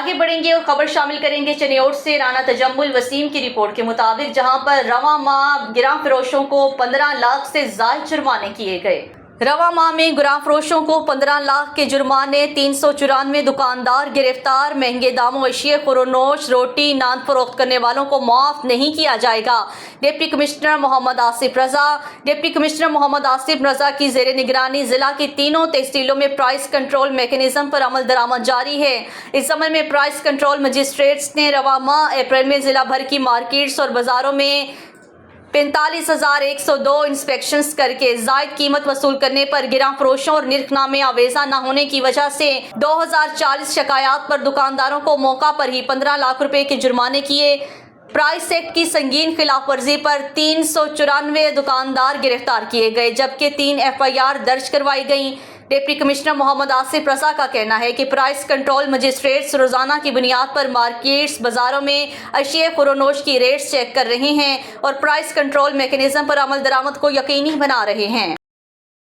آگے بڑھیں گے اور خبر شامل کریں گے چنیوٹ سے۔ رانا تجمل وسیم کی رپورٹ کے مطابق جہاں پر رواں ماہ گراں فروشوں کو 15 لاکھ سے زائد جرمانے کیے گئے۔ رواں ماہ میں گراں فروشوں کو 15 لاکھ کے جرمانے، 394 دکاندار گرفتار۔ مہنگے داموں اشیاء خورنوش، روٹی، نان فروخت کرنے والوں کو معاف نہیں کیا جائے گا۔ ڈپٹی کمشنر محمد آصف رضا۔ ڈپٹی کمشنر محمد آصف رضا کی زیر نگرانی ضلع کی تینوں تحصیلوں میں پرائس کنٹرول میکینزم پر عمل درآمد جاری ہے۔ اس عمل میں پرائس کنٹرول مجسٹریٹس نے رواں ماہ اپریل میں ضلع بھر کی مارکیٹس اور بازاروں میں 45,102 انسپیکشنز کر کے زائد قیمت وصول کرنے پر گراں فروشوں اور نرخ نامے آویزاں نہ ہونے کی وجہ سے 2040 شکایات پر دکانداروں کو موقع پر ہی 15 لاکھ روپے کے جرمانے کیے۔ پرائس ایکٹ کی سنگین خلاف ورزی پر 394 دکاندار گرفتار کیے گئے جبکہ 3 FIR درج کروائی گئیں۔ ڈپٹی کمشنر محمد آصف رضا کا کہنا ہے کہ پرائس کنٹرول مجسٹریٹس روزانہ کی بنیاد پر مارکیٹس، بازاروں میں اشیاء خورنوش کی ریٹس چیک کر رہے ہیں اور پرائس کنٹرول میکینزم پر عمل درآمد کو یقینی بنا رہے ہیں۔